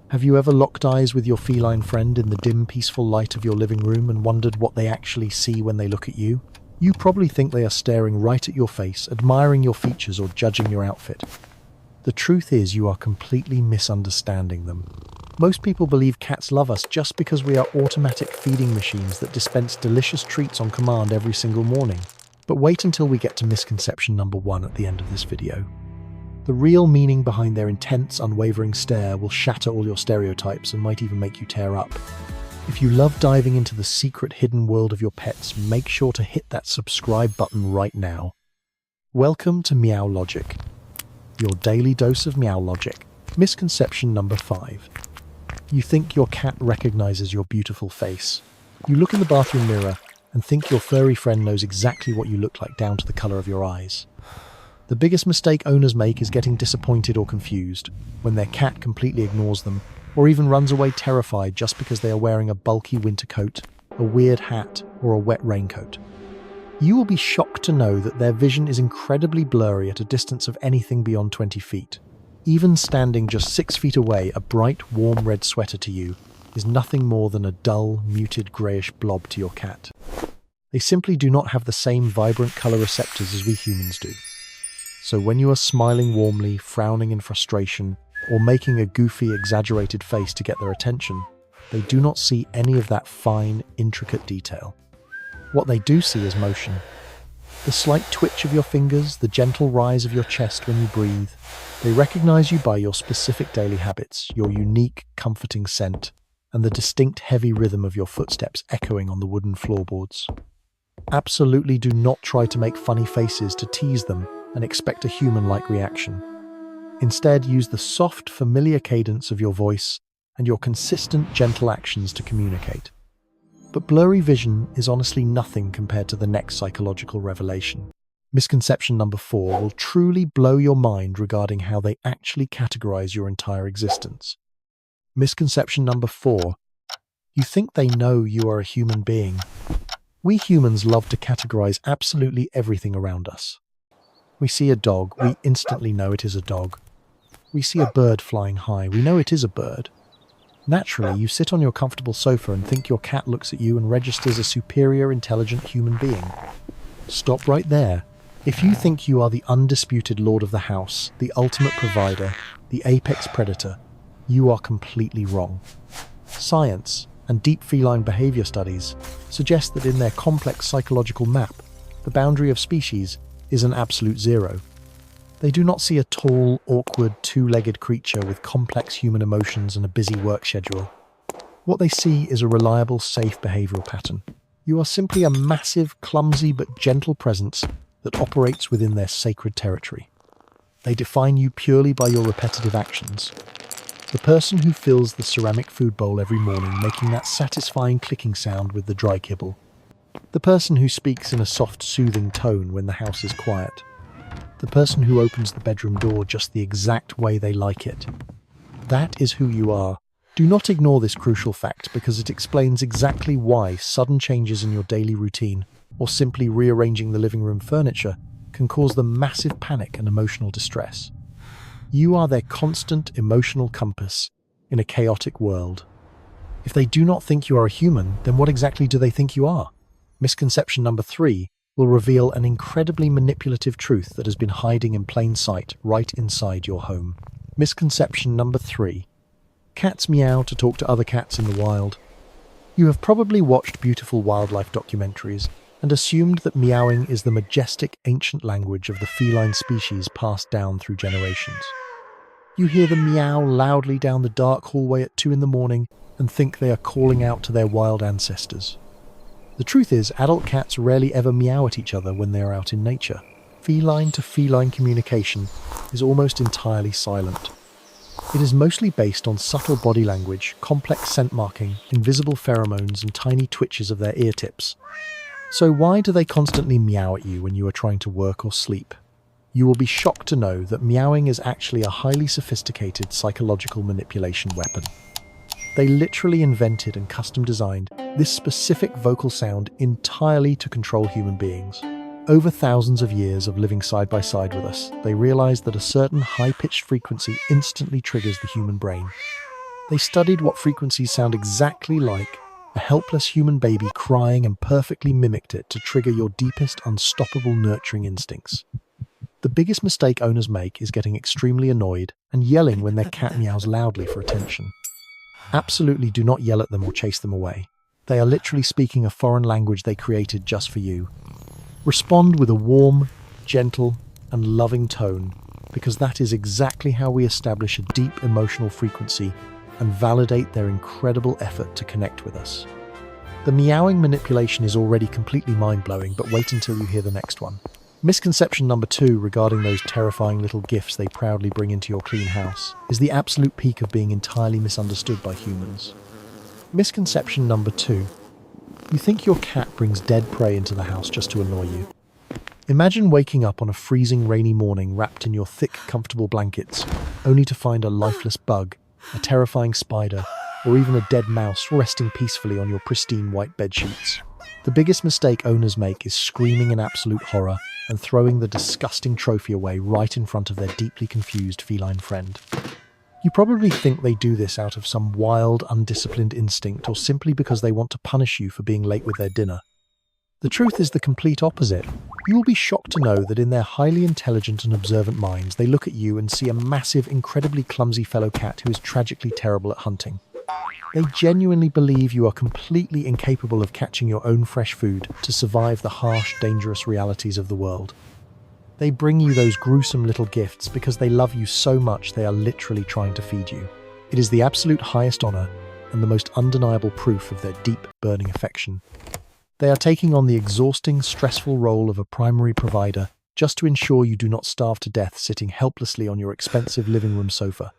Have you ever locked eyes with your feline friend in the dim, peaceful light of your living room and wondered what they actually see when they look at you? You probably think they are staring right at your face, admiring your features or judging your outfit. The truth is, you are completely misunderstanding them. Most people believe cats love us just because we are automatic feeding machines that dispense delicious treats on command every single morning. But wait until we get to misconception number 1 at the end of this video. The real meaning behind their intense, unwavering stare will shatter all your stereotypes and might even make you tear up. If you love diving into the secret hidden world of your pets, make sure to hit that subscribe button right now. Welcome to Meow Logic, your daily dose of Meow Logic. Misconception number 5. You think your cat recognizes your beautiful face. You look in the bathroom mirror and think your furry friend knows exactly what you look like down to the color of your eyes. The biggest mistake owners make is getting disappointed or confused when their cat completely ignores them or even runs away terrified just because they are wearing a bulky winter coat, a weird hat, or a wet raincoat. You will be shocked to know that their vision is incredibly blurry at a distance of anything beyond 20 feet. Even standing just 6 feet away, a bright, warm red sweater to you is nothing more than a dull, muted greyish blob to your cat. They simply do not have the same vibrant colour receptors as we humans do. So when you are smiling warmly, frowning in frustration, or making a goofy, exaggerated face to get their attention, they do not see any of that fine, intricate detail. What they do see is motion. The slight twitch of your fingers, the gentle rise of your chest when you breathe. They recognize you by your specific daily habits, your unique, comforting scent, and the distinct heavy rhythm of your footsteps echoing on the wooden floorboards. Absolutely do not try to make funny faces to tease them and expect a human-like reaction. Instead, use the soft, familiar cadence of your voice and your consistent, gentle actions to communicate. But blurry vision is honestly nothing compared to the next psychological revelation. Misconception number 4 will truly blow your mind regarding how they actually categorize your entire existence. Misconception number 4. You think they know you are a human being. We humans love to categorize absolutely everything around us. We see a dog, we instantly know it is a dog. We see a bird flying high, we know it is a bird. Naturally, you sit on your comfortable sofa and think your cat looks at you and registers a superior, intelligent human being. Stop right there. If you think you are the undisputed lord of the house, the ultimate provider, the apex predator, you are completely wrong. Science and deep feline behavior studies suggest that in their complex psychological map, the boundary of species is an absolute zero. They do not see a tall, awkward, two-legged creature with complex human emotions and a busy work schedule. What they see is a reliable, safe behavioral pattern. You are simply a massive, clumsy but gentle presence that operates within their sacred territory. They define you purely by your repetitive actions. The person who fills the ceramic food bowl every morning, making that satisfying clicking sound with the dry kibble. The person who speaks in a soft, soothing tone when the house is quiet. The person who opens the bedroom door just the exact way they like it. That is who you are. Do not ignore this crucial fact because it explains exactly why sudden changes in your daily routine or simply rearranging the living room furniture can cause them massive panic and emotional distress. You are their constant emotional compass in a chaotic world. If they do not think you are a human, then what exactly do they think you are? Misconception number 3 will reveal an incredibly manipulative truth that has been hiding in plain sight right inside your home. Misconception number 3. Cats meow to talk to other cats in the wild. You have probably watched beautiful wildlife documentaries and assumed that meowing is the majestic ancient language of the feline species passed down through generations. You hear them meow loudly down the dark hallway at 2 in the morning and think they are calling out to their wild ancestors. The truth is, adult cats rarely ever meow at each other when they are out in nature. Feline-to-feline communication is almost entirely silent. It is mostly based on subtle body language, complex scent marking, invisible pheromones, and tiny twitches of their ear tips. So why do they constantly meow at you when you are trying to work or sleep? You will be shocked to know that meowing is actually a highly sophisticated psychological manipulation weapon. They literally invented and custom-designed this specific vocal sound entirely to control human beings. Over thousands of years of living side by side with us, they realized that a certain high-pitched frequency instantly triggers the human brain. They studied what frequencies sound exactly like a helpless human baby crying and perfectly mimicked it to trigger your deepest, unstoppable nurturing instincts. The biggest mistake owners make is getting extremely annoyed and yelling when their cat meows loudly for attention. Absolutely do not yell at them or chase them away. They are literally speaking a foreign language they created just for you. Respond with a warm, gentle, and loving tone, because that is exactly how we establish a deep emotional frequency and validate their incredible effort to connect with us. The meowing manipulation is already completely mind-blowing, but wait until you hear the next one. Misconception number 2 regarding those terrifying little gifts they proudly bring into your clean house is the absolute peak of being entirely misunderstood by humans. Misconception number 2. You think your cat brings dead prey into the house just to annoy you. Imagine waking up on a freezing rainy morning wrapped in your thick, comfortable blankets, only to find a lifeless bug, a terrifying spider, or even a dead mouse resting peacefully on your pristine white bedsheets. The biggest mistake owners make is screaming in absolute horror and throwing the disgusting trophy away right in front of their deeply confused feline friend. You probably think they do this out of some wild, undisciplined instinct or simply because they want to punish you for being late with their dinner. The truth is the complete opposite. You will be shocked to know that in their highly intelligent and observant minds, they look at you and see a massive, incredibly clumsy fellow cat who is tragically terrible at hunting. They genuinely believe you are completely incapable of catching your own fresh food to survive the harsh, dangerous realities of the world. They bring you those gruesome little gifts because they love you so much they are literally trying to feed you. It is the absolute highest honor and the most undeniable proof of their deep, burning affection. They are taking on the exhausting, stressful role of a primary provider just to ensure you do not starve to death sitting helplessly on your expensive living room sofa.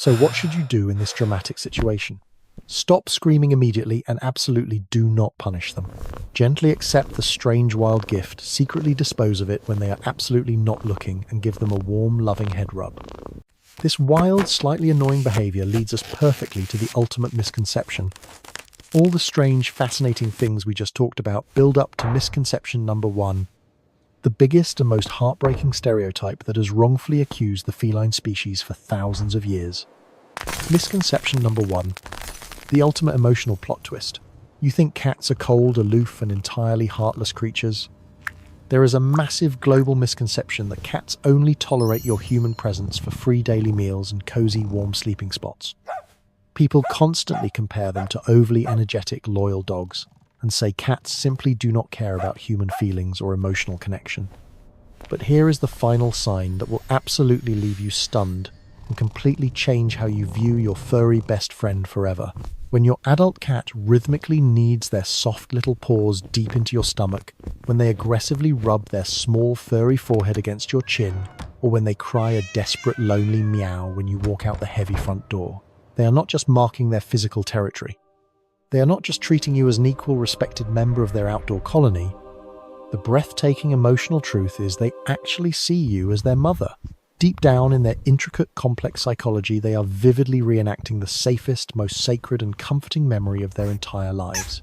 So what should you do in this dramatic situation? Stop screaming immediately and absolutely do not punish them. Gently accept the strange wild gift, secretly dispose of it when they are absolutely not looking, and give them a warm, loving head rub. This wild, slightly annoying behavior leads us perfectly to the ultimate misconception. All the strange, fascinating things we just talked about build up to misconception number 1, the biggest and most heartbreaking stereotype that has wrongfully accused the feline species for thousands of years. Misconception number 1, the ultimate emotional plot twist. You think cats are cold, aloof, and entirely heartless creatures? There is a massive global misconception that cats only tolerate your human presence for free daily meals and cozy, warm sleeping spots. People constantly compare them to overly energetic, loyal dogs and say cats simply do not care about human feelings or emotional connection. But here is the final sign that will absolutely leave you stunned and completely change how you view your furry best friend forever. When your adult cat rhythmically kneads their soft little paws deep into your stomach, when they aggressively rub their small furry forehead against your chin, or when they cry a desperate, lonely meow when you walk out the heavy front door, they are not just marking their physical territory. They are not just treating you as an equal, respected member of their outdoor colony. The breathtaking emotional truth is they actually see you as their mother. Deep down in their intricate, complex psychology, they are vividly reenacting the safest, most sacred and comforting memory of their entire lives.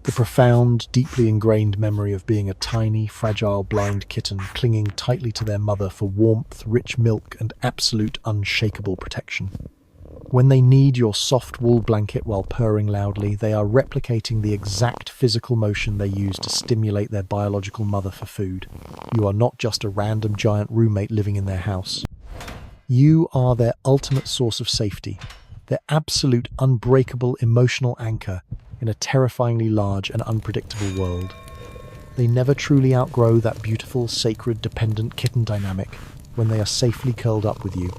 The profound, deeply ingrained memory of being a tiny, fragile, blind kitten clinging tightly to their mother for warmth, rich milk, and absolute, unshakable protection. When they need your soft wool blanket while purring loudly, they are replicating the exact physical motion they use to stimulate their biological mother for food. You are not just a random giant roommate living in their house. You are their ultimate source of safety, their absolute unbreakable emotional anchor in a terrifyingly large and unpredictable world. They never truly outgrow that beautiful, sacred, dependent kitten dynamic when they are safely curled up with you.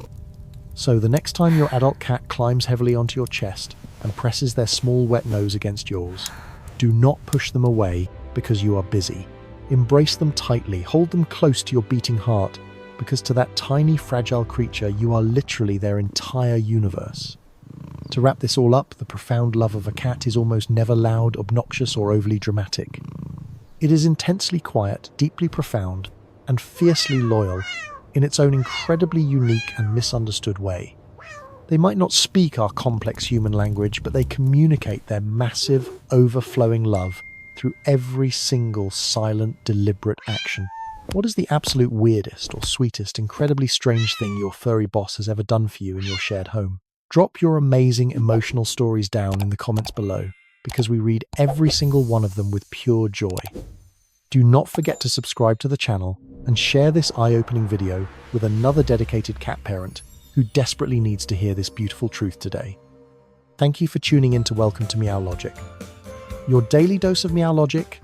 So the next time your adult cat climbs heavily onto your chest and presses their small wet nose against yours, do not push them away because you are busy. Embrace them tightly, hold them close to your beating heart, because to that tiny, fragile creature, you are literally their entire universe. To wrap this all up, the profound love of a cat is almost never loud, obnoxious, or overly dramatic. It is intensely quiet, deeply profound, and fiercely loyal, in its own incredibly unique and misunderstood way. They might not speak our complex human language, but they communicate their massive, overflowing love through every single silent, deliberate action. What is the absolute weirdest or sweetest, incredibly strange thing your furry boss has ever done for you in your shared home? Drop your amazing emotional stories down in the comments below, because we read every single one of them with pure joy. Do not forget to subscribe to the channel and share this eye-opening video with another dedicated cat parent who desperately needs to hear this beautiful truth today. Thank you for tuning in to Welcome to Meow Logic, your daily dose of Meow Logic,